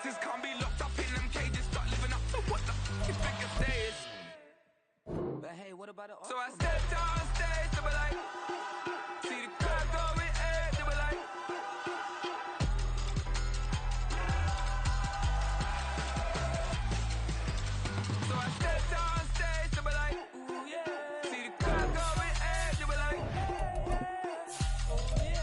gangsters can't be locked up in them cages. Start living up to what the f is bigger stage. But hey, what about the So I stepped out on stage, they were like, see the crowd going air, they were like. So I stepped out on stage, they were like, ooh yeah. See the crowd going air, they were like, oh yeah.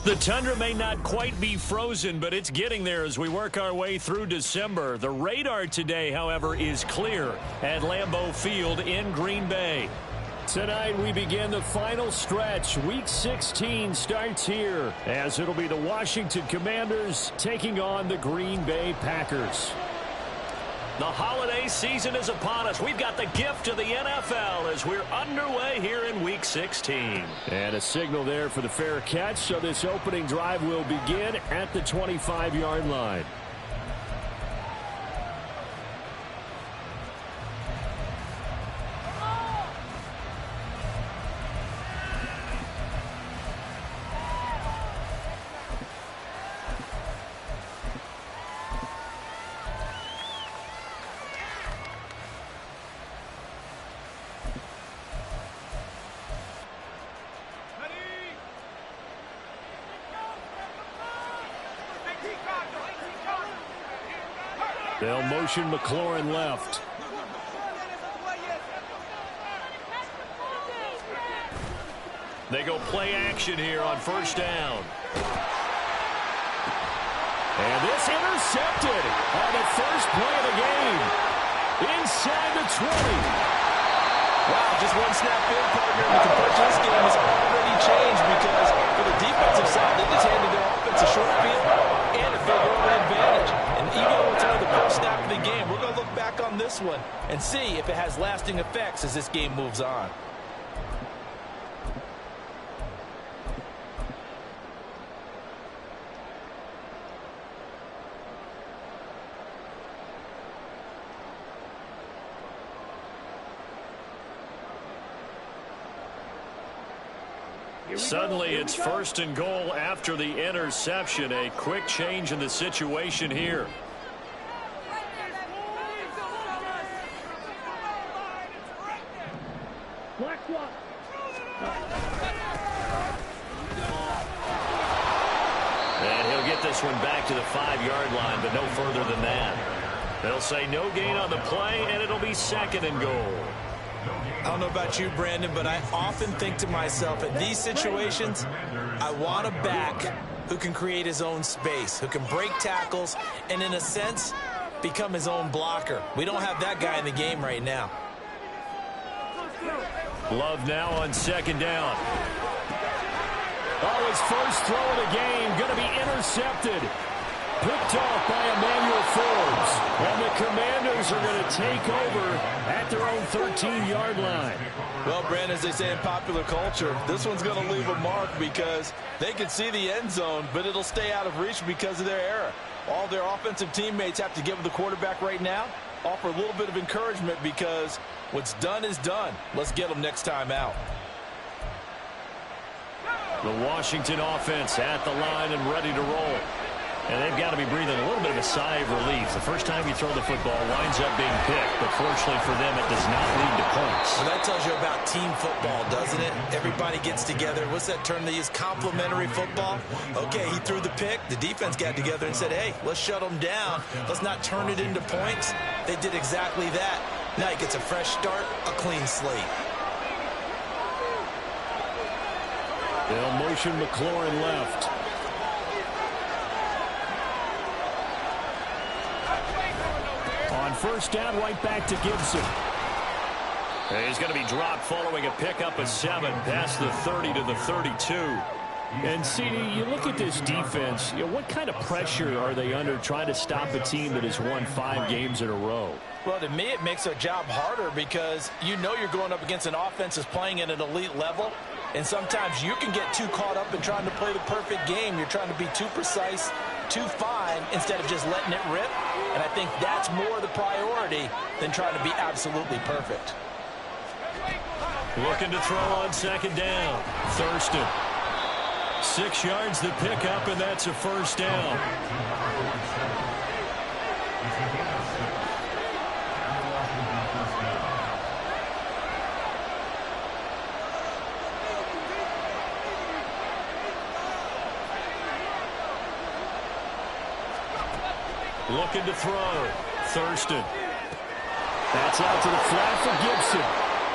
The tundra may not quite be frozen, but it's getting there as we work our way through December. The radar today, however, is clear at Lambeau Field in Green Bay. Tonight we begin the final stretch. Week 16 starts here as it'll be the Washington Commanders taking on the Green Bay Packers. The holiday season is upon us. We've got the gift of the NFL as we're underway here in Week 16. And a signal there for the fair catch, so this opening drive will begin at the 25-yard line. They'll motion McLaurin left. They go play action here on first down. And this intercepted on the first play of the game. Inside the 20. Wow, just one snap in, partner. The complexion of this game has already changed because for the defensive side, they just handed their offense a short field and a field goal advantage. And even though it's only the first snap of the game, we're going to look back on this one and see if it has lasting effects as this game moves on. Suddenly it's first and goal after the interception. A quick change in the situation here. And he'll get this one back to the 5-yard line, but no further than that. They'll say no gain on the play, and it'll be second and goal. I don't know about you, Brandon, but I often think to myself, in these situations, I want a back who can create his own space, who can break tackles, and in a sense, become his own blocker. We don't have that guy in the game right now. Love now on second down. Oh, his first throw of the game going to be intercepted. Picked off by Emmanuel Forbes. And the Commanders are going to take over at their own 13-yard line. Well, Brandon, as they say in popular culture, this one's going to leave a mark because they can see the end zone, but it'll stay out of reach because of their error. All their offensive teammates have to give the quarterback right now, offer a little bit of encouragement because what's done is done. Let's get them next time out. The Washington offense at the line and ready to roll. And they've got to be breathing a little bit of a sigh of relief. The first time you throw the football winds up being picked, but fortunately for them, it does not lead to points. Well, that tells you about team football, doesn't it? Everybody gets together. What's that term they use? Complementary football? Okay, he threw the pick. The defense got together and said, hey, let's shut them down. Let's not turn it into points. They did exactly that. Now he gets a fresh start, a clean slate. They'll motion McLaurin left. On first down, right back to Gibson. He's going to be dropped following a pickup of 7 past the 30 to the 32. And, CD, you look at this defense, what kind of pressure are they under trying to stop a team that has won 5 games in a row? Well, to me, it makes their job harder because you know you're going up against an offense that's playing at an elite level. And sometimes you can get too caught up in trying to play the perfect game. You're trying to be too precise, too fine, instead of just letting it rip. And I think that's more the priority than trying to be absolutely perfect. Looking to throw on second down. Thurston. 6 yards the pickup, and that's a first down. Looking to throw. Thurston. That's out to the flat for Gibson.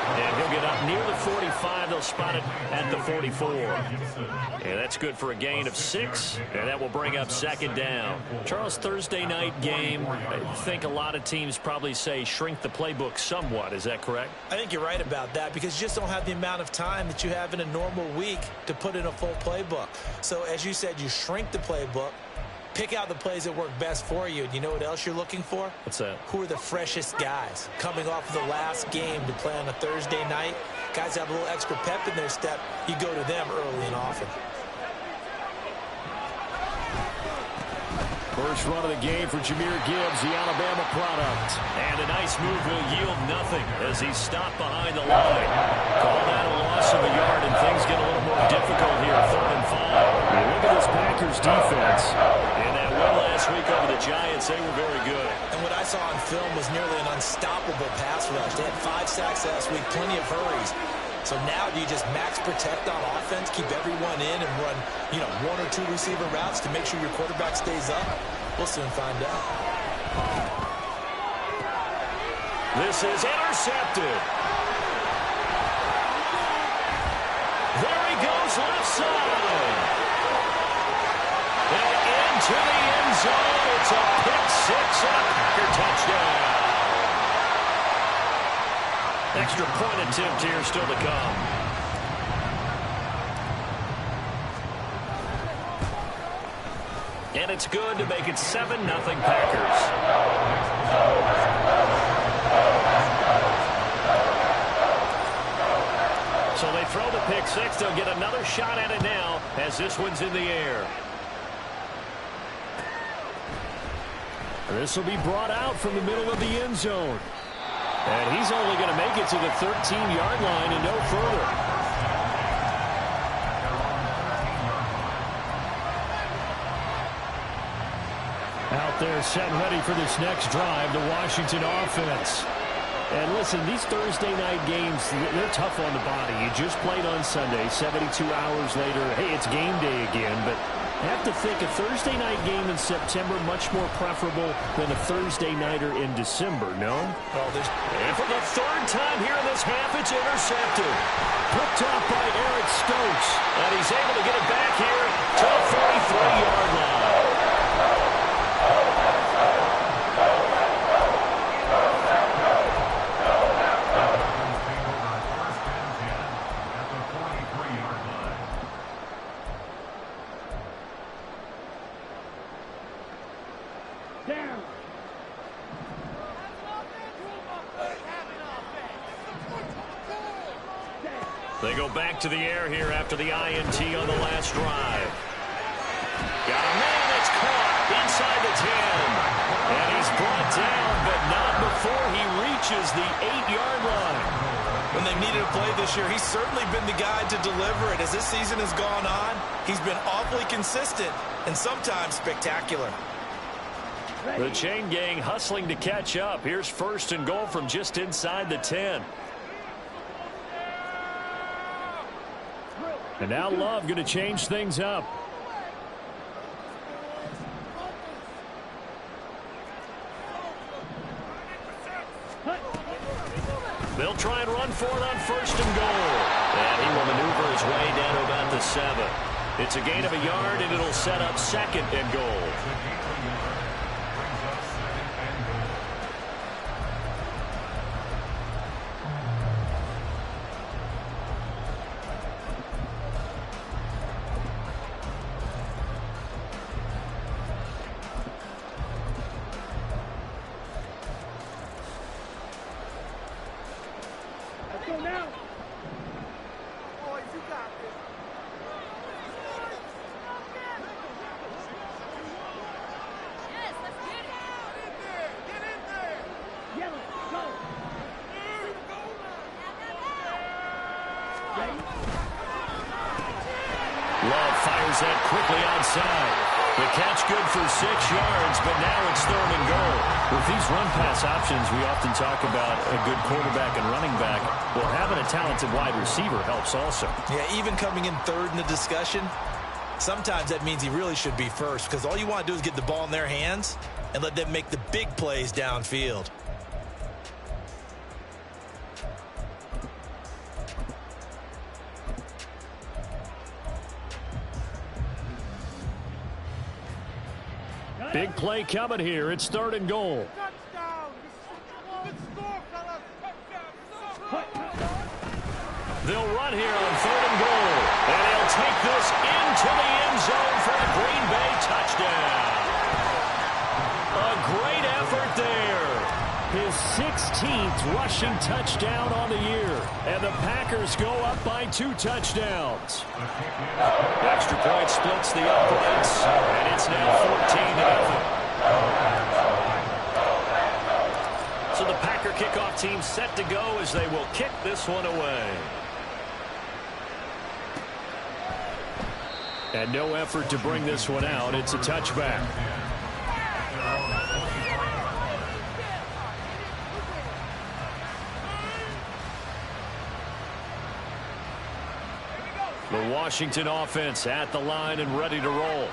And he'll get up near the 45. They'll spot it at the 44. And that's good for a gain of 6. And that will bring up second down. Charles, Thursday night game, I think a lot of teams probably say shrink the playbook somewhat. Is that correct? I think you're right about that because you just don't have the amount of time that you have in a normal week to put in a full playbook. So as you said, you shrink the playbook. Pick out the plays that work best for you. And you know what else you're looking for? What's that? Who are the freshest guys coming off of the last game to play on a Thursday night? Guys have a little extra pep in their step. You go to them early and often. First run of the game for Jahmyr Gibbs, the Alabama product. And a nice move will yield nothing as he's stopped behind the line. Call that a loss of a yard, and things get a little more difficult here, 3rd and 5. Look at this Packers defense. In that win last week over the Giants, they were very good. And what I saw on film was nearly an unstoppable pass rush. They had 5 sacks last week, plenty of hurries. So now do you just max protect on offense, keep everyone in, and run, 1 or 2 receiver routes to make sure your quarterback stays up? We'll soon find out. This is intercepted. There he goes, left side. And into the end zone. It's a pick 6 and a Packer touchdown. Extra point attempt here still to come. And it's good to make it 7-0 Packers. So they throw the pick 6. They'll get another shot at it now as this one's in the air. This will be brought out from the middle of the end zone. And he's only going to make it to the 13-yard line and no further. Out there set ready for this next drive, the Washington offense. And listen, these Thursday night games, they're tough on the body. You just played on Sunday, 72 hours later. Hey, it's game day again, but I have to think a Thursday night game in September much more preferable than a Thursday nighter in December, no? Well, and for the 3rd time here in this half, it's intercepted. Picked up by Eric Stokes. And he's able to get it back here to the 43-yard line. They go back to the air here after the INT on the last drive. Got a man that's caught inside the 10. And he's brought down, but not before he reaches the 8-yard line. When they've needed a play this year, he's certainly been the guy to deliver it. As this season has gone on, he's been awfully consistent and sometimes spectacular. The chain gang hustling to catch up. Here's 1st and goal from just inside the 10. And now Love going to change things up. They'll try and run for it on 1st and goal. And he will maneuver his way down to about the 7. It's a gain of a yard, and it'll set up 2nd and goal. Let's go now. Boys, you got Love fires that quickly outside. The catch good for 6 yards, but now it's 3rd and goal. With these run-pass options, we often talk about a good quarterback and running back. Well, having a talented wide receiver helps also. Yeah, even coming in 3rd in the discussion, sometimes that means he really should be first, because all you want to do is get the ball in their hands and let them make the big plays downfield. Big play coming here. It's 3rd and goal. They'll run here on 3rd and goal. And he'll take this into the end zone for a Green Bay touchdown. A great effort there. His 16th rushing touchdown on the year. And the Packers go up by 2 touchdowns. Extra point splits the uprights, and it's now 14-0. So the Packer kickoff team set to go as they will kick this one away. And no effort to bring this one out. It's a touchback. The Washington offense at the line and ready to roll.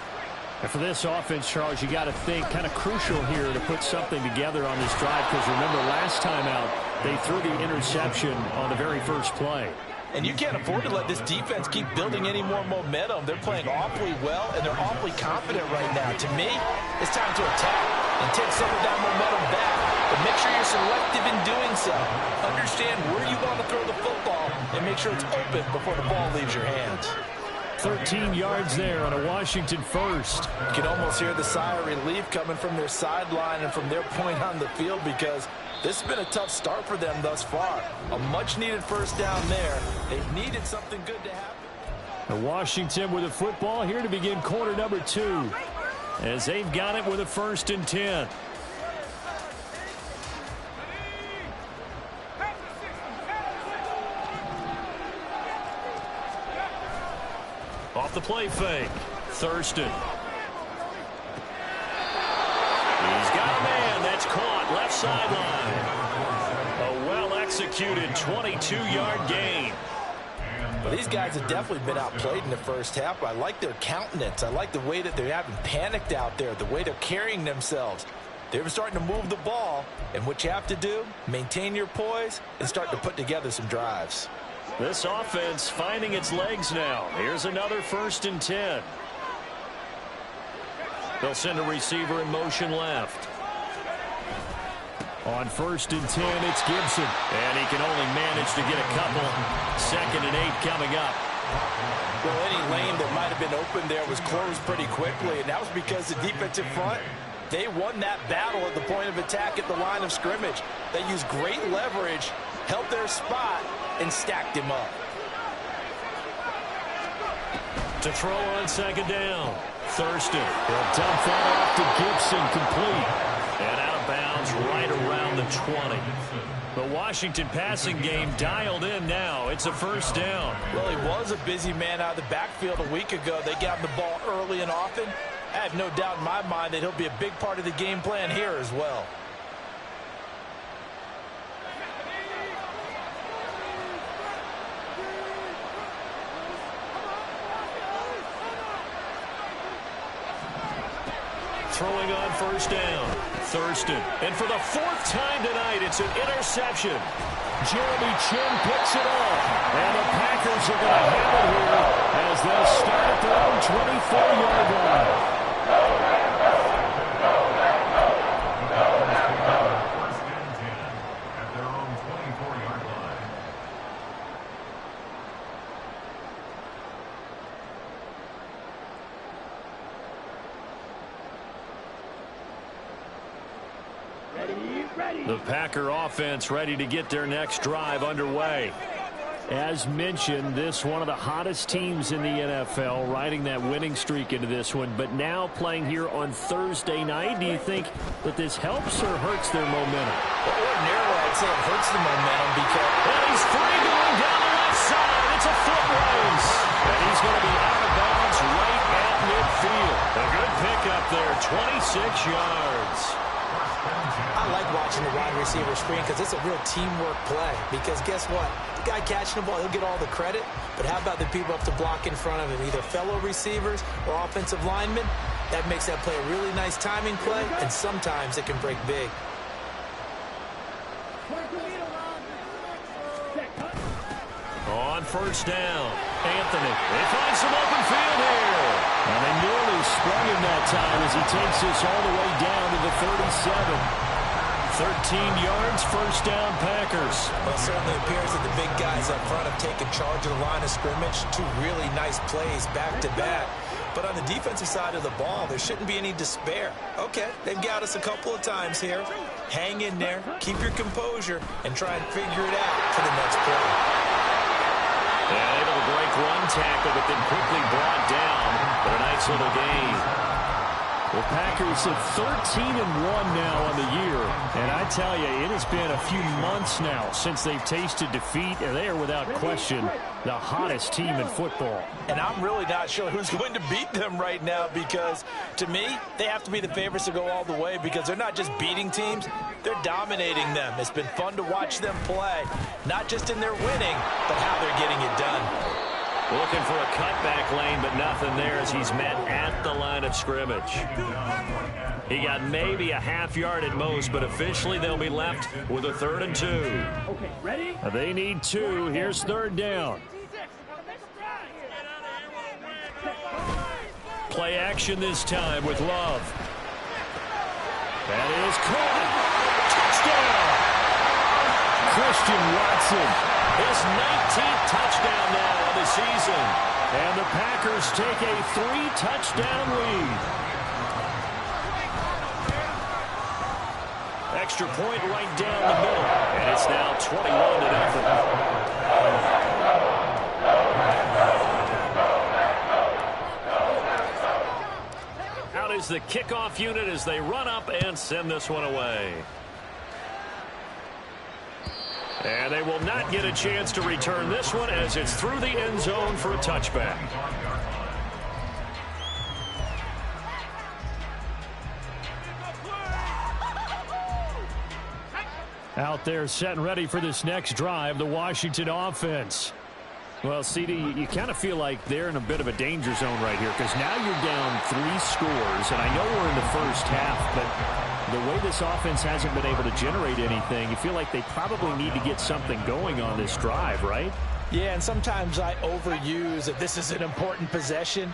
And for this offense, Charles, you got to think kind of crucial here to put something together on this drive, because remember last time out they threw the interception on the very first play. And you can't afford to let this defense keep building any more momentum. They're playing awfully well, and they're awfully confident right now. To me, it's time to attack and take some of that momentum back. But make sure you're selective in doing so. Understand where you want to throw the football and make sure it's open before the ball leaves your hands. 13 yards there on a Washington first. You can almost hear the sigh of relief coming from their sideline and from their point on the field, because this has been a tough start for them thus far. A much-needed first down there. They've needed something good to happen. Washington with the football here to begin quarter number 2, as they've got it with a 1st and 10. Off the play fake, Thurston. He's got a man. That's caught left sideline. A well-executed 22-yard gain. Well, these guys have definitely been outplayed in the first half. I like their countenance. I like the way that they haven't panicked out there, the way they're carrying themselves. They're starting to move the ball, and what you have to do, maintain your poise and start to put together some drives. This offense finding its legs now. Here's another 1st and 10. They'll send a receiver in motion left. On 1st and 10, it's Gibson. And he can only manage to get a couple. 2nd and 8 coming up. Well, any lane that might have been open there was closed pretty quickly, and that was because the defensive front, they won that battle at the point of attack at the line of scrimmage. They used great leverage, held their spot, and stacked him up. To throw on 2nd down. Thurston. He'll dump that off to Gibson, complete. And out of bounds right around the 20. The Washington passing game dialed in now. It's a 1st down. Well, he was a busy man out of the backfield a week ago. They got him the ball early and often. I have no doubt in my mind that he'll be a big part of the game plan here as well. Throwing on 1st down. Thurston. And for the 4th time tonight, it's an interception. Jeremy Chin picks it up. And the Packers are going to have it here as they'll start at their own 24-yard line. The Packer offense ready to get their next drive underway. As mentioned, this one of the hottest teams in the NFL, riding that winning streak into this one, but now playing here on Thursday night. Do you think that this helps or hurts their momentum? Well, ordinarily, I'd say it hurts the momentum because... And he's free going down the left side. It's a foot race. And he's going to be out of bounds yards. I like watching the wide receiver screen because it's a real teamwork play. Because guess what? The guy catching the ball, he'll get all the credit. But how about the people up to block in front of him, either fellow receivers or offensive linemen? That makes that play a really nice timing play, and sometimes it can break big. On first down, Anthony. They find some open field here. And they nearly sprung him that time as he takes this all the way down to the 37. 13 yards, first down, Packers. Well, it certainly appears that the big guys up front have taken charge of the line of scrimmage. Two really nice plays back-to-back. But on the defensive side of the ball, there shouldn't be any despair. Okay, they've got us a couple of times here. Hang in there, keep your composure, and try and figure it out for the next play. Yeah, able to break one tackle, but then quickly brought down. But a nice little gain. Well, Packers have 13-1 now on the year. And I tell you, it has been a few months now since they've tasted defeat. And they are, without question, the hottest team in football. And I'm really not sure who's going to beat them right now because, to me, they have to be the favorites to go all the way because they're not just beating teams, they're dominating them. It's been fun to watch them play, not just in their winning, but how they're getting it done. Looking for a cutback lane, but nothing there as he's met at the line of scrimmage. He got maybe a half yard at most, but officially they'll be left with a 3rd and 2. Okay, ready? They need 2. Here's 3rd down. Play action this time with Love. That is caught. Touchdown! Christian Watson. His 19th touchdown now of the season. And the Packers take a 3-touchdown lead. Extra point right down the middle. And it's now 21-0. Out is the kickoff unit as they run up and send this one away. And they will not get a chance to return this one as it's through the end zone for a touchback. Out there set and ready for this next drive, the Washington offense. Well, CD, you kind of feel like they're in a bit of a danger zone right here because now you're down 3 scores, and I know we're in the first half, but the way this offense hasn't been able to generate anything, you feel like they probably need to get something going on this drive, right? Yeah, and sometimes I overuse that this is an important possession.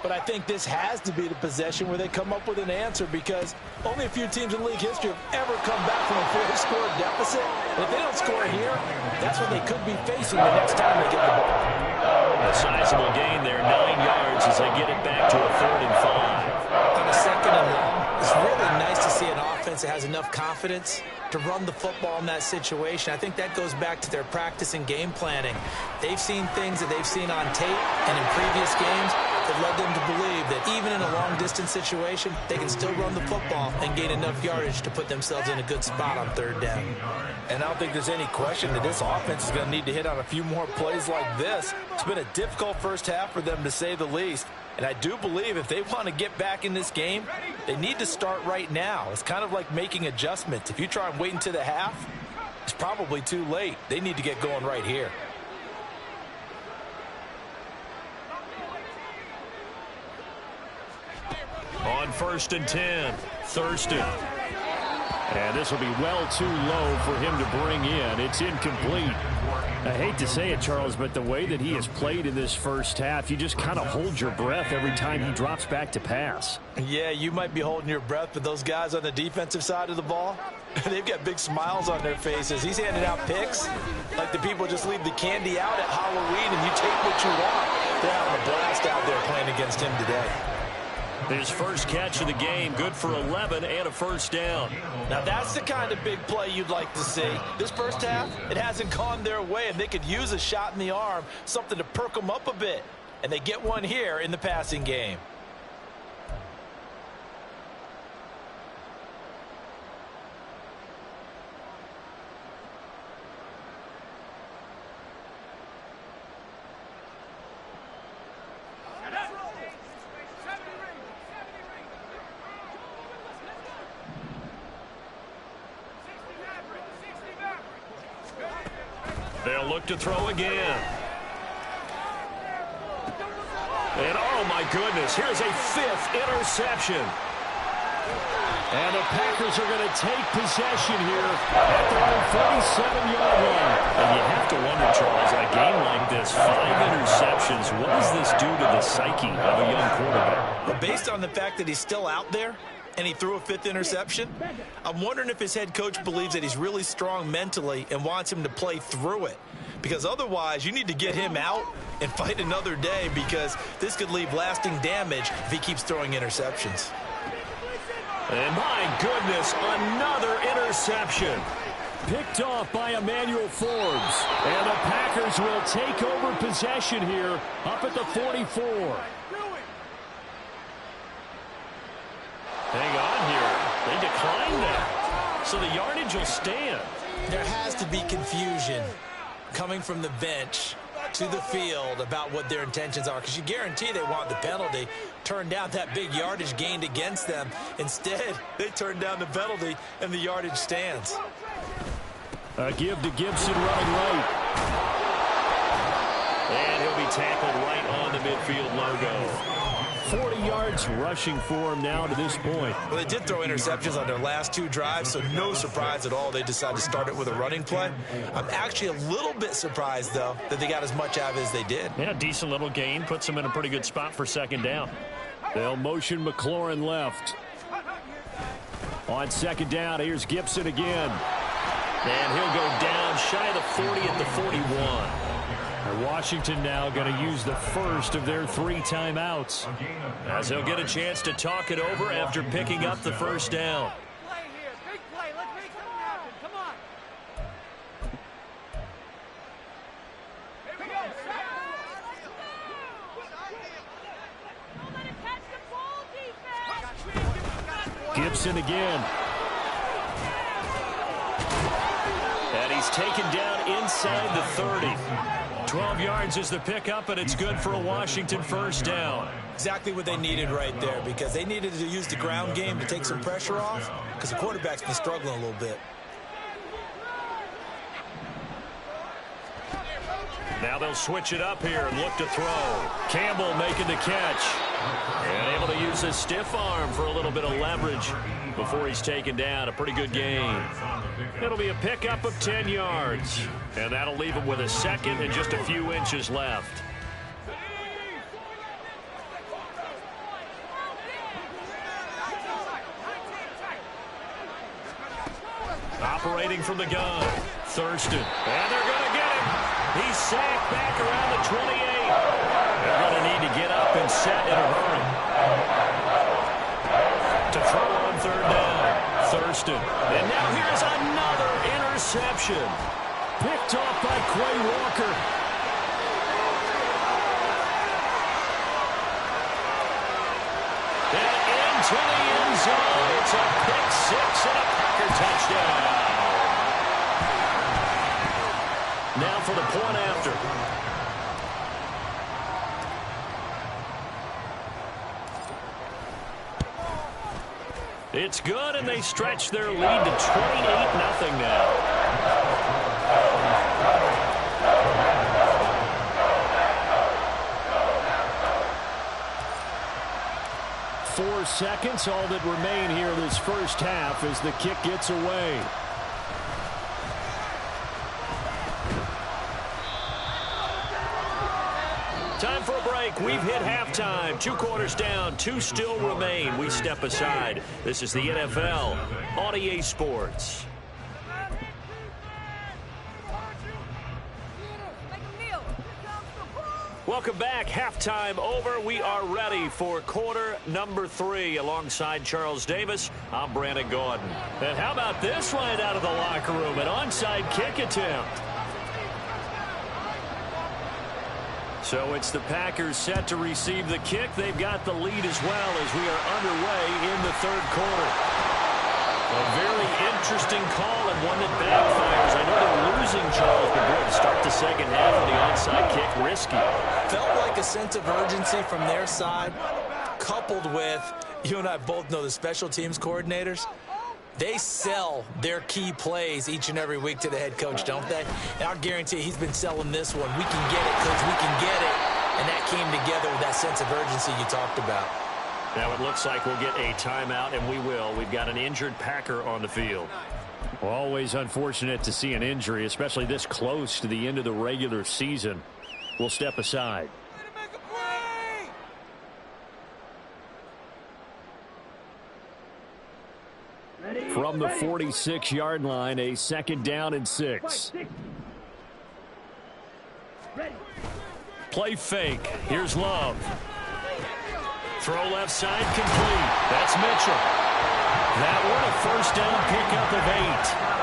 But I think this has to be the possession where they come up with an answer because only a few teams in league history have ever come back from a 4-score deficit. And if they don't score here, that's what they could be facing the next time they get the ball. A sizable gain there, 9 yards as they get it back to a 3rd and 5. On a 2nd and long, it's really nice to see an offense that has enough confidence to run the football in that situation. I think that goes back to their practice and game planning. They've seen things that they've seen on tape and in previous games that led them to believe that even in a long-distance situation, they can still run the football and gain enough yardage to put themselves in a good spot on 3rd down. And I don't think there's any question that this offense is going to need to hit on a few more plays like this. It's been a difficult first half for them, to say the least. And I do believe if they want to get back in this game, they need to start right now. It's kind of like making adjustments. If you try and wait until the half, it's probably too late. They need to get going right here. On 1st and 10, Thurston. And this will be well too low for him to bring in. It's incomplete. I hate to say it, Charles, but the way that he has played in this first half, you just kind of hold your breath every time he drops back to pass. Yeah, you might be holding your breath, but those guys on the defensive side of the ball, they've got big smiles on their faces. He's handing out picks like the people just leave the candy out at Halloween and you take what you want. They're having a blast out there playing against him today. His first catch of the game, good for 11 and a 1st down. Now that's the kind of big play you'd like to see. This first half, it hasn't gone their way, and they could use a shot in the arm, something to perk them up a bit. And they get one here in the passing game. They'll look to throw again. And, oh, my goodness, here's a 5th interception. And the Packers are going to take possession here at their own 47-yard line. And you have to wonder, Charles, in a game like this, 5 interceptions, what does this do to the psyche of a young quarterback? Well, based on the fact that he's still out there and he threw a 5th interception, I'm wondering if his head coach believes that he's really strong mentally and wants him to play through it. Because otherwise, you need to get him out and fight another day, because this could leave lasting damage if he keeps throwing interceptions. And my goodness, another interception. Picked off by Emmanuel Forbes. And the Packers will take over possession here up at the 44. Hang on here. They declined that. So the yardage will stand. There has to be confusion coming from the bench to the field about what their intentions are, because you guarantee they want the penalty. Turn down that big yardage gained against them. Instead, they turn down the penalty and the yardage stands. A give to Gibson running right. And he'll be tackled right on the midfield logo. 40 yards rushing for him now to this point. Well, they did throw interceptions on their last 2 drives, so no surprise at all they decided to start it with a running play. I'm actually a little bit surprised, though, that they got as much out of it as they did. Yeah, decent little gain. Puts them in a pretty good spot for 2nd down. They'll motion McLaurin left. On 2nd down, here's Gibson again. And he'll go down shy of the 40 at the 41. Washington now going to use the first of their 3 timeouts, as he'll get a chance to talk it over after picking up the 1st down. Play here, big play. Let's make something happen. Come on. Here we go. Don't let him catch the ball, defense. Gibson again. And he's taken down inside the 30. 12 yards is the pickup, and it's good for a Washington 1st down. Exactly what they needed right there, because they needed to use the ground game to take some pressure off, because the quarterback's been struggling a little bit. Now they'll switch it up here and look to throw. Campbell making the catch. And able to use his stiff arm for a little bit of leverage before he's taken down. A pretty good gain. It'll be a pickup of 10 yards. And that'll leave him with a 2nd and just a few inches left. Operating from the gun. Thurston. And they're going to get him. He's sacked back around the 28. They're going to need to get up and set in a hurry. To throw on 3rd down. Thurston. And now here's another interception. Picked off by Quay Walker. And into the end zone. It's a pick 6 and a Packer touchdown. Now for the point after. It's good, and they stretch their lead to 28-0 now. 4 seconds, all that remain here in this 1st half as the kick gets away. Time for a break. We've hit halftime. 2 quarters down. 2 still remain. We step aside. This is the NFL on EA Sports. Welcome back. Halftime over. We are ready for quarter number 3. Alongside Charles Davis, I'm Brandon Gordon. And how about this right out of the locker room? An onside kick attempt. So it's the Packers set to receive the kick. They've got the lead as well as we are underway in the 3rd quarter. A very interesting call and one that backfires. I know they're losing, Charles, but boy, to start the 2nd half of the onside kick, risky. Felt like a sense of urgency from their side, coupled with, you and I both know the special teams coordinators. They sell their key plays each and every week to the head coach, don't they? And I'll guarantee he's been selling this one. We can get it, Coach. We can get it. And that came together with that sense of urgency you talked about. Now it looks like we'll get a timeout, and we will. We've got an injured Packer on the field. Well, always unfortunate to see an injury, especially this close to the end of the regular season. We'll step aside. From the 46-yard line, a 2nd down and 6. Play fake. Here's Love. Throw left side complete. That's Mitchell. That one a 1st down pickup of 8.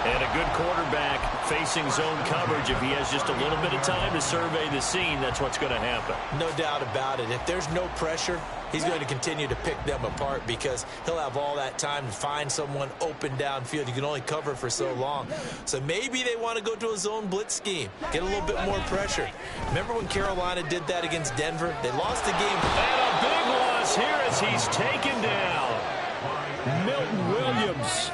And a good quarterback facing zone coverage. If he has just a little bit of time to survey the scene, that's what's going to happen. No doubt about it. If there's no pressure, he's going to continue to pick them apart because he'll have all that time to find someone open downfield. You can only cover for so long. So maybe they want to go to a zone blitz scheme, get a little bit more pressure. Remember when Carolina did that against Denver? They lost the game. And a big loss here as he's taken down. Milton Williams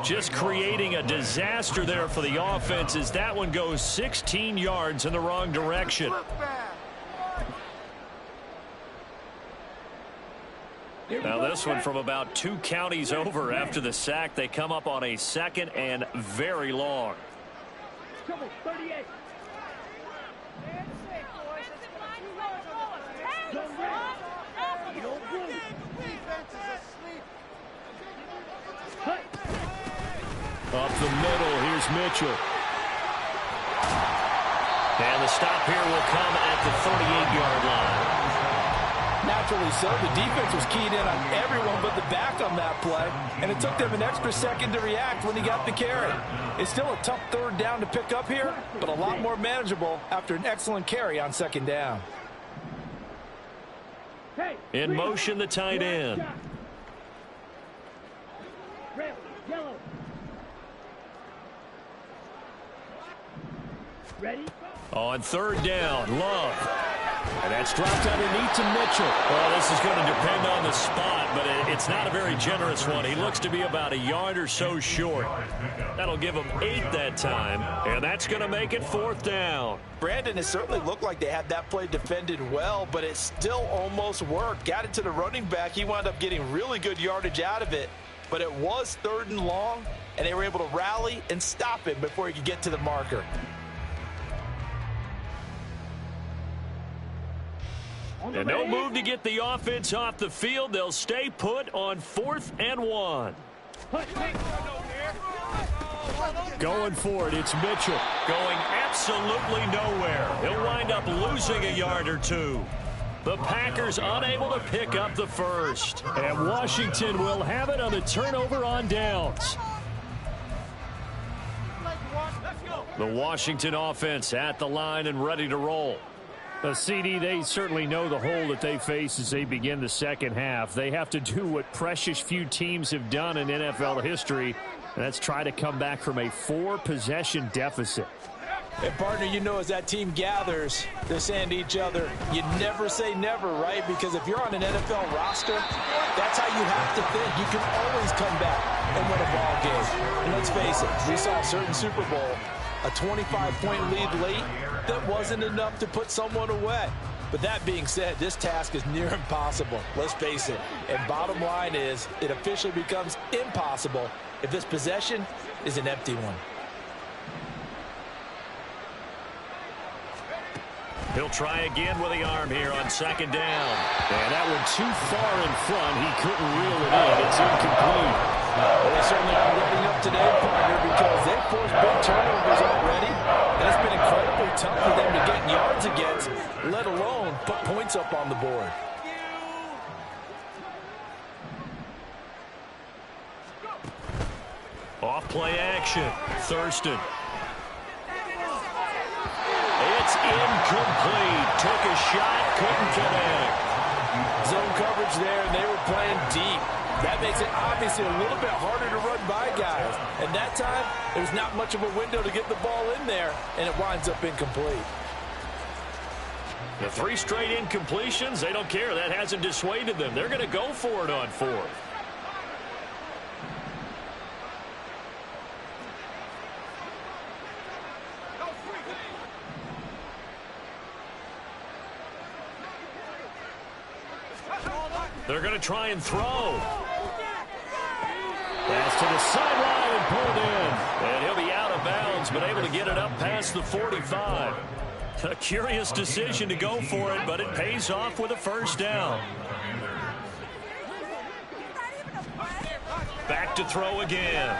just creating a disaster there for the offense as that one goes 16 yards in the wrong direction. Now this one from about 2 counties over after the sack. They come up on a 2nd and very long. Up the middle, here's Mitchell. And the stop here will come at the 38-yard line. Naturally so. The defense was keyed in on everyone but the back on that play, and it took them an extra second to react when he got the carry. It's still a tough 3rd down to pick up here, but a lot more manageable after an excellent carry on 2nd down. In motion, the tight end. Ready? On 3rd down, Love. And that's dropped underneath to Mitchell. Well, this is going to depend on the spot, but it's not a very generous one. He looks to be about a yard or so short. That'll give him 8 that time, and that's going to make it 4th down. Brandon, it certainly looked like they had that play defended well, but it still almost worked. Got it to the running back. He wound up getting really good yardage out of it, but it was 3rd and long, and they were able to rally and stop him before he could get to the marker. And no move to get the offense off the field. They'll stay put on 4th and 1. Going for it, it's Mitchell. Going absolutely nowhere. He'll wind up losing a yard or 2. The Packers unable to pick up the 1st. And Washington will have it on the turnover on downs. The Washington offense at the line and ready to roll. CD, they certainly know the hole that they face as they begin the 2nd half. They have to do what precious few teams have done in NFL history, and that's try to come back from a 4-possession deficit. And, partner, you know as that team gathers, they're saying to each other, you never say never, right? Because if you're on an NFL roster, that's how you have to think. You can always come back and win a ball game. And let's face it, we saw a certain Super Bowl, a 25-point lead late, that wasn't enough to put someone away. But that being said, this task is near impossible. Let's face it. And bottom line is, it officially becomes impossible if this possession is an empty one. He'll try again with the arm here on 2nd down. And that one too far in front. He couldn't reel it in. It's incomplete. Well, they certainly are letting up today, partner, because they've forced big turnovers already. And it's been incredibly tough for them to get yards against, let alone put points up on the board. Off play action. Thurston. It's incomplete. Took a shot, couldn't connect. Zone coverage there, and they were playing deep. That makes it obviously a little bit harder to run by guys. And that time, there's not much of a window to get the ball in there, and it winds up incomplete. The 3 straight incompletions, they don't care. That hasn't dissuaded them. They're going to go for it on 4th. They're going to try and throw. Pass to the sideline and pulled in. And he'll be out of bounds, but able to get it up past the 45. A curious decision to go for it, but it pays off with a first down. Back to throw again.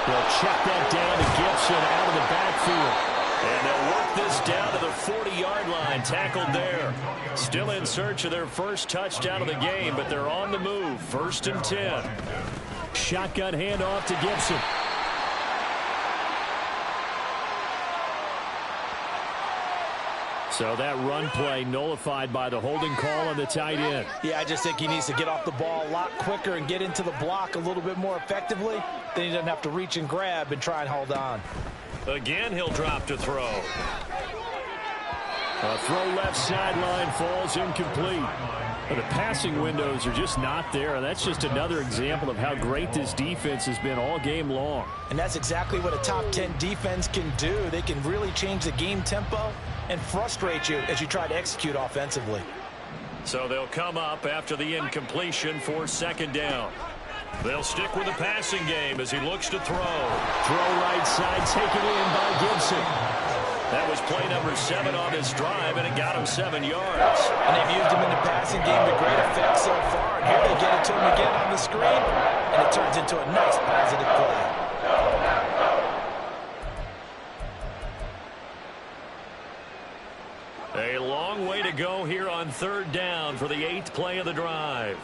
They'll check that down to Gibson out of the backfield. And they'll work this down to the 40-yard line, tackled there. Still in search of their first touchdown of the game, but they're on the move. 1st and 10. Shotgun handoff to Gibson. So that run play nullified by the holding call on the tight end. Yeah, I just think he needs to get off the ball a lot quicker and get into the block a little bit more effectively. Then he doesn't have to reach and grab and try and hold on. Again, he'll drop to throw. A throw left sideline falls incomplete. The passing windows are just not there. That's just another example of how great this defense has been all game long. And that's exactly what a top 10 defense can do. They can really change the game tempo and frustrate you as you try to execute offensively. So they'll come up after the incompletion for 2nd down. They'll stick with the passing game as he looks to throw. Throw right side, taken in by Gibson. That was play number 7 on this drive, and it got him 7 yards. And they've used him in the passing game to great effect so far. And here they get it to him again on the screen, and it turns into a nice positive play. A long way to go here on 3rd down for the 8th play of the drive.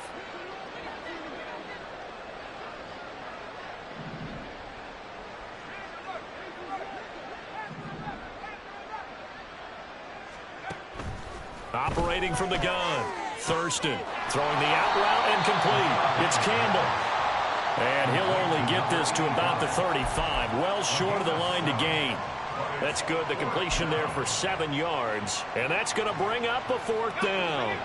Operating from the gun. Thurston throwing the out route and complete. It's Campbell. And he'll only get this to about the 35. Well short of the line to gain. That's good. The completion there for 7 yards. And that's going to bring up a 4th down.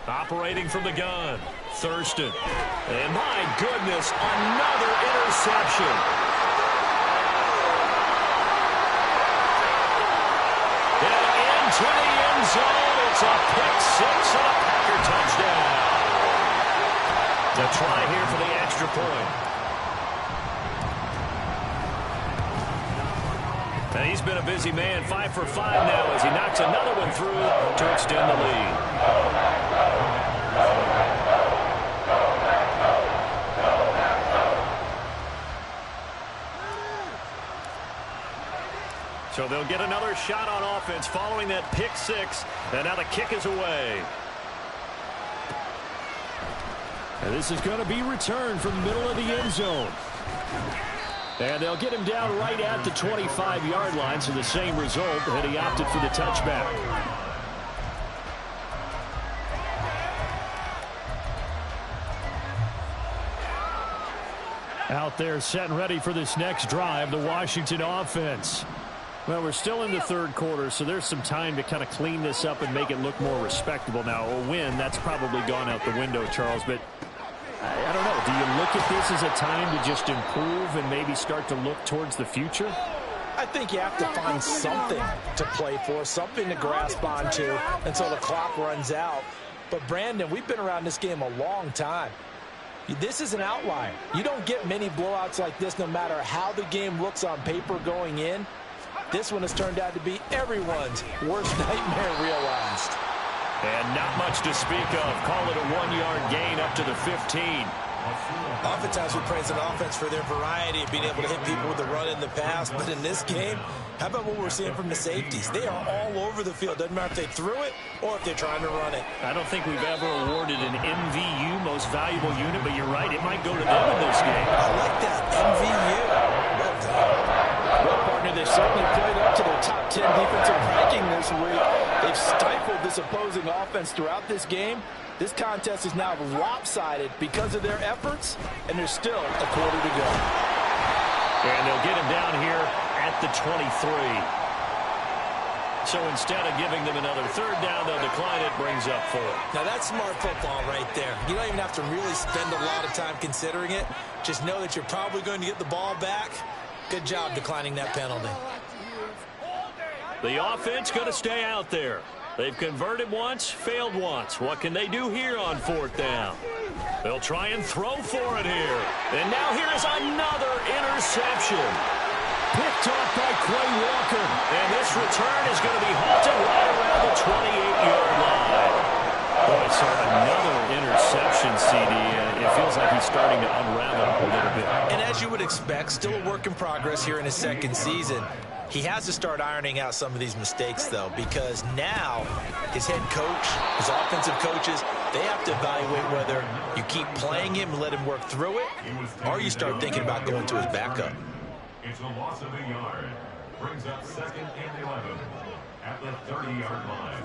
Operating from the gun. Thurston. And my goodness, another interception. To the end zone, it's a pick-6 and a Packer touchdown. To try here for the extra point. And he's been a busy man, 5 for 5 now as he knocks another one through to extend the lead. So they'll get another shot on offense following that pick-6, and now the kick is away. And this is going to be returned from the middle of the end zone. And they'll get him down right at the 25-yard line, so the same result, and he opted for the touchback. Out there set and ready for this next drive, the Washington offense. Well, we're still in the 3rd quarter, so there's some time to kind of clean this up and make it look more respectable now. A win, that's probably gone out the window, Charles, but I don't know. Do you look at this as a time to just improve and maybe start to look towards the future? I think you have to find something to play for, something to grasp onto until the clock runs out. But, Brandon, we've been around this game a long time. This is an outlier. You don't get many blowouts like this no matter how the game looks on paper going in. This one has turned out to be everyone's worst nightmare realized. And not much to speak of. Call it a 1-yard gain up to the 15. Oftentimes we praise an offense for their variety of being able to hit people with the run in the pass. But in this game, how about what we're seeing from the safeties? They are all over the field. Doesn't matter if they threw it or if they're trying to run it. I don't think we've ever awarded an MVU, most valuable unit, but you're right, it might go to them in this game. I like that, MVU. Well done. Well, partner, they certainly played up to their top 10 defensive ranking this week. They've stifled this opposing offense throughout this game. This contest is now lopsided because of their efforts, and there's still a quarter to go. And they'll get him down here at the 23. So instead of giving them another 3rd down, they'll decline it, brings up 4. Now that's smart football right there. You don't even have to really spend a lot of time considering it. Just know that you're probably going to get the ball back. Good job declining that penalty. The offense going to stay out there. They've converted once, failed once. What can they do here on 4th down? They'll try and throw for it here. And now here is another interception. Picked off by Quay Walker. And this return is going to be halted right around the 28-yard line. Boy, so another interception, CD. It feels like he's starting to unravel a little bit. And as you would expect, still a work in progress here in his second season. He has to start ironing out some of these mistakes, though, because now his head coach, his offensive coaches, they have to evaluate whether you keep playing him and let him work through it, or you start thinking about going to his backup. It's a loss of a yard. Brings up 2nd and 11 at the 30-yard line.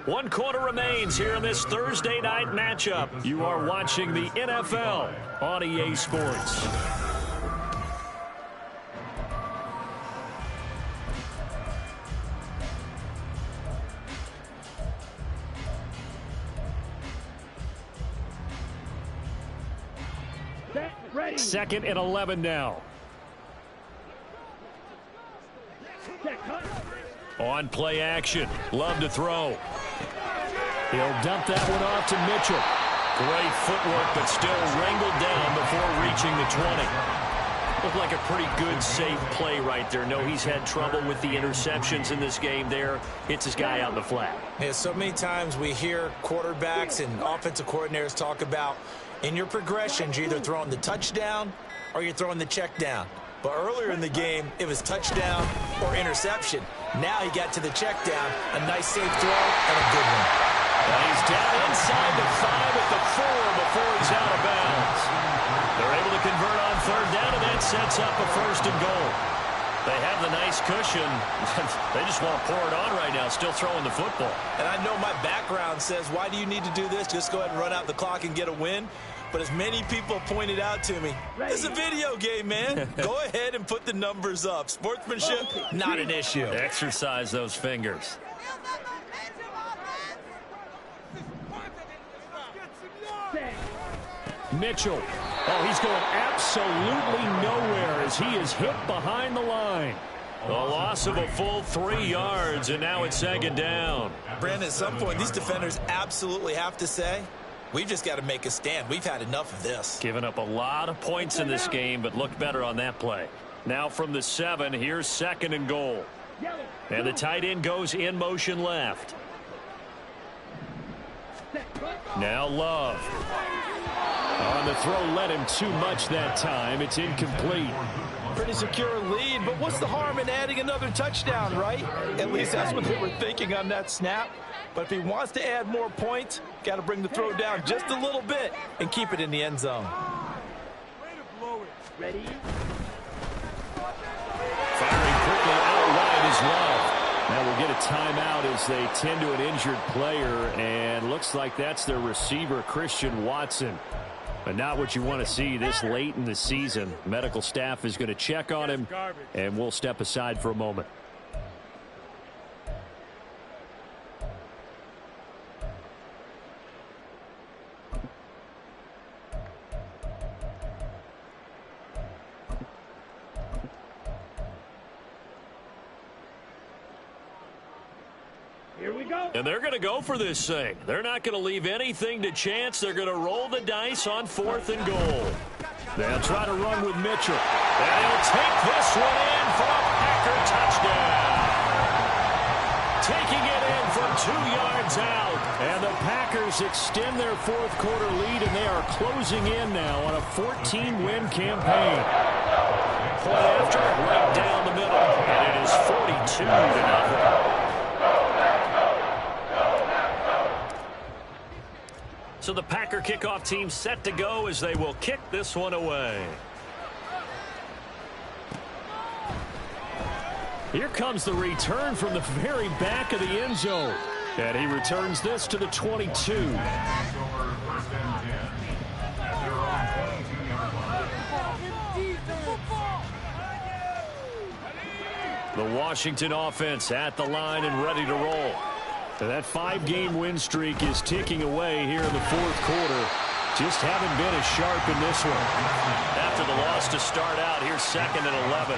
1 quarter remains here in this Thursday night matchup. You are watching the NFL on EA Sports. Ready. 2nd and 11 now. On play action. Love to throw. He'll dump that one off to Mitchell. Great footwork, but still wrangled down before reaching the 20. Looked like a pretty good, safe play right there. No, he's had trouble with the interceptions in this game there. Hits his guy out in the flat. Yeah, so many times we hear quarterbacks and offensive coordinators talk about in your progressions, you're either throwing the touchdown or you're throwing the check down. But earlier in the game, it was touchdown or interception. Now he got to the check down, a nice safe throw, and a good one. And he's down inside the 5 at the 4 before he's out of bounds. They're able to convert on 3rd down, and that sets up a 1st and goal. They have the nice cushion. They just want to pour it on right now, still throwing the football. And I know my background says, why do you need to do this? Just go ahead and run out the clock and get a win. But as many people pointed out to me, it's a video game, man. Go ahead and put the numbers up. Sportsmanship, not an issue. Exercise those fingers. Mitchell. Oh, he's going absolutely nowhere as he is hit behind the line. A loss of a full 3 yards, and now it's 2nd down. Brandon, at some point, these defenders absolutely have to say, we've just got to make a stand. We've had enough of this. Giving up a lot of points in this game, but looked better on that play. Now from the 7, here's 2nd and goal. And the tight end goes in motion left. Now Love. On the throw, led him too much that time. It's incomplete. Pretty secure lead, but what's the harm in adding another touchdown, right? At least that's what they were thinking on that snap. But if he wants to add more points, got to bring the throw down just a little bit and keep it in the end zone. Ready. Firing quickly out wide is Love. Now we'll get a timeout as they tend to an injured player, and looks like that's their receiver, Christian Watson. But not what you want to see this late in the season. Medical staff is going to check on him, and we'll step aside for a moment. Here we go. And they're going to go for this thing. They're not going to leave anything to chance. They're going to roll the dice on 4th and goal. They'll try to run with Mitchell. And he'll take this one in for a Packer touchdown. Taking it in from 2 yards out. And the Packers extend their 4th quarter lead, and they are closing in now on a 14-win campaign. Point after, right down the middle. And it is 42-0. So the Packer kickoff team set to go as they will kick this one away. Here comes the return from the very back of the end zone. And he returns this to the 22. The Washington offense at the line and ready to roll. That 5-game win streak is ticking away here in the 4th quarter. Just haven't been as sharp in this one. After the loss to start out, here's 2nd and 11.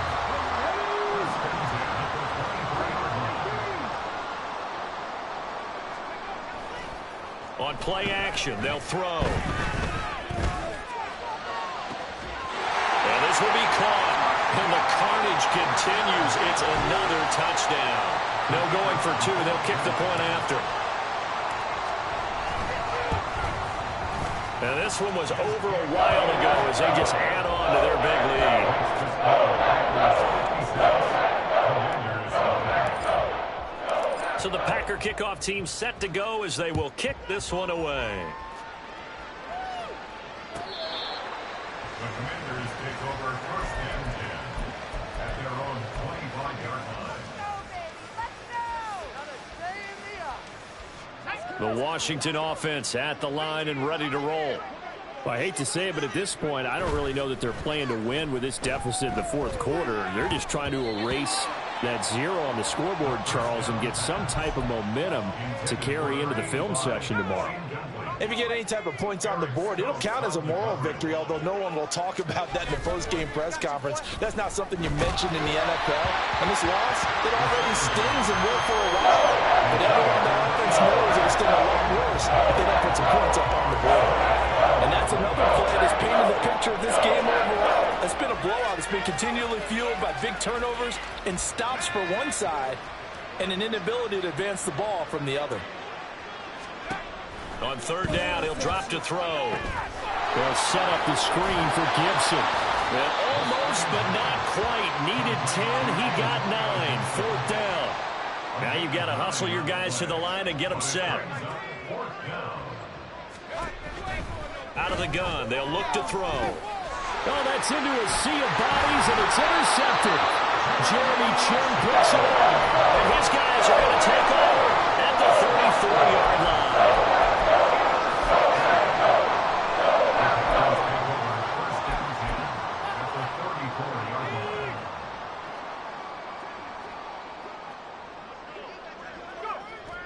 play action. They'll throw. And this will be caught. And the carnage continues. It's another touchdown. No going for two. They'll kick the point after. And this one was over a while ago as they just add on to their big lead. So the Packer kickoff team set to go as they will kick this one away. The Commanders take over first and 10 at their own 25-yard line. The Washington offense at the line and ready to roll. Well, I hate to say it, but at this point, I don't really know that they're playing to win with this deficit in the fourth quarter. They're just trying to erase that zero on the scoreboard, Charles, and get some type of momentum to carry into the film session tomorrow. If you get any type of points on the board, it'll count as a moral victory, although no one will talk about that in the post-game press conference. That's not something you mentioned in the NFL. And this loss, it already stings and will for a while. But everyone on the offense knows it was going to look worse if they don't put some points up on the board. And that's another play that's painted the picture of this game overall. It's been a blowout. It's been continually fueled by big turnovers and stops for one side and an inability to advance the ball from the other. On third down, he'll drop to throw. They'll set up the screen for Gibson. And almost, but not quite. Needed 10. He got 9. Fourth down. Now you've got to hustle your guys to the line and get them set. Out of the gun. They'll look to throw. Oh, that's into a sea of bodies, and it's intercepted. Jeremy Chin picks it up. And his guys are going to take over at the 34-yard line.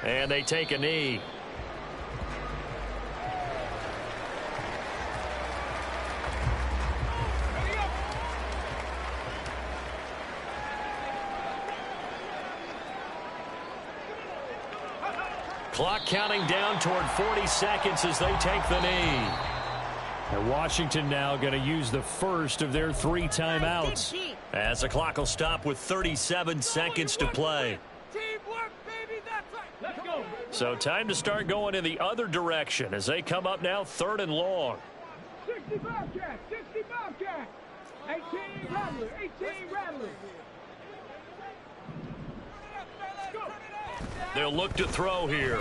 And they take a knee. Clock counting down toward 40 seconds as they take the knee. And Washington now going to use the first of their 3 timeouts. As the clock will stop with 37 seconds to play. So time to start going in the other direction as they come up now 3rd and long. 60 Bobcat, 60 Bobcat. 18 Rattler, 18 Rattler. They'll look to throw here.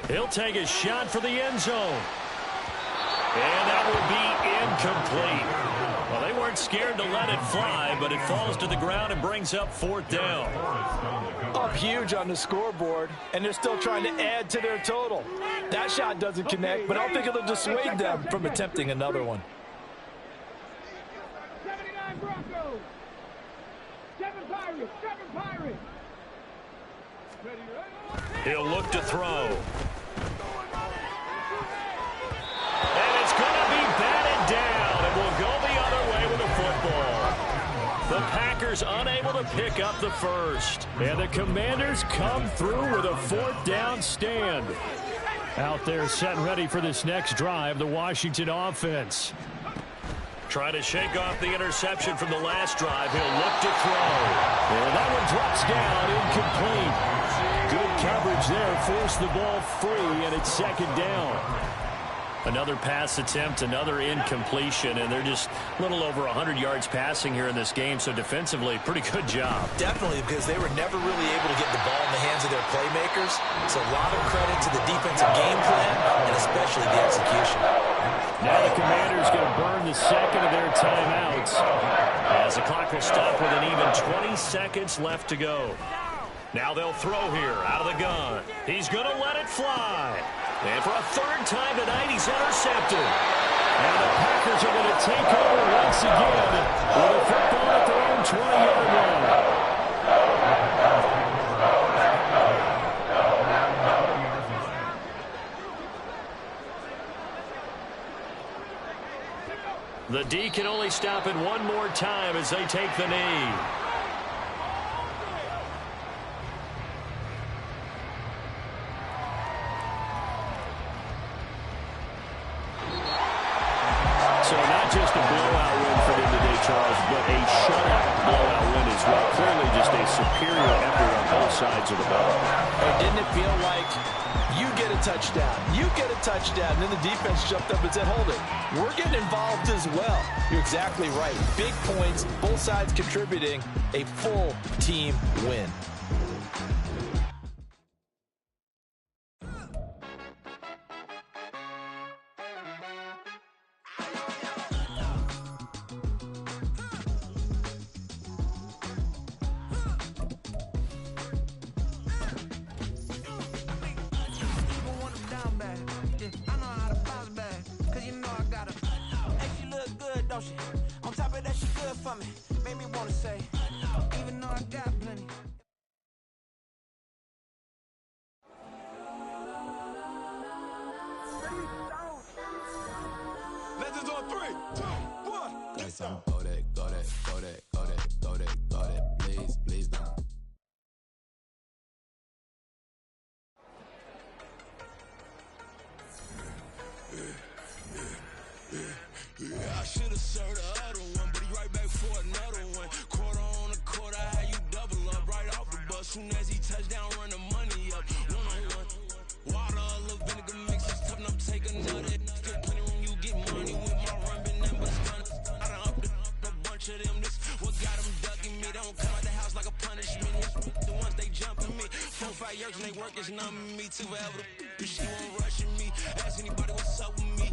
He'll take a shot for the end zone. And that will be incomplete. Well, they weren't scared to let it fly, but it falls to the ground and brings up 4th down. Up huge on the scoreboard, and they're still trying to add to their total. That shot doesn't connect, but I don't think it'll dissuade them from attempting another one. 79 Broncos. 7 Pirates, 7 Pirates. He'll look to throw. And it's going to be batted down, and will go the other way with the football. The Packers unable to pick up the first. And the Commanders come through with a 4th down stand. Out there set and ready for this next drive, the Washington offense. Trying to shake off the interception from the last drive. He'll look to throw. And that one drops down, incomplete. Good coverage there, forced the ball free, and it's 2nd down. Another pass attempt, another incompletion, and they're just a little over 100 yards passing here in this game, so defensively, pretty good job. Definitely, because they were never really able to get the ball in the hands of their playmakers. So a lot of credit to the defensive game plan, and especially the execution. Now the Commanders going to burn the 2nd of their timeouts. As the clock will stop with an even 20 seconds left to go. Now they'll throw here out of the gun. He's going to let it fly. And for a 3rd time tonight, he's intercepted. And the Packers are going to take over once again with a football at their own 20-yard line. The D can only stop it one more time as they take the knee. a shutout blowout win as well. Clearly just a superior effort on both sides of the ball. Hey, didn't it feel like you get a touchdown, you get a touchdown, and then the defense jumped up and said, hold it, we're getting involved as well. You're exactly right. Big points, both sides contributing, a full team win. On top of that, she good for me. Made me wanna say, even though I got plenty. Legends on 3, 2, 1. Guess I'm go that, please don't. Yeah, I should have served the other one, but he right back for another one. Quarter on the quarter, how you double up right off the bus. Soon as he touch down, run the money up. One-on-one. Water, a little vinegar mix, it's tough enough to take another. Still plenty room, you get money with my run, been nothing but stun. I done upped a bunch of them. This what got them ducking me. They don't come out the house like a punishment. The ones they jumping me. 4-5 years when they work, it's numbing me too forever. She won't rushing me. Ask anybody what's up with me.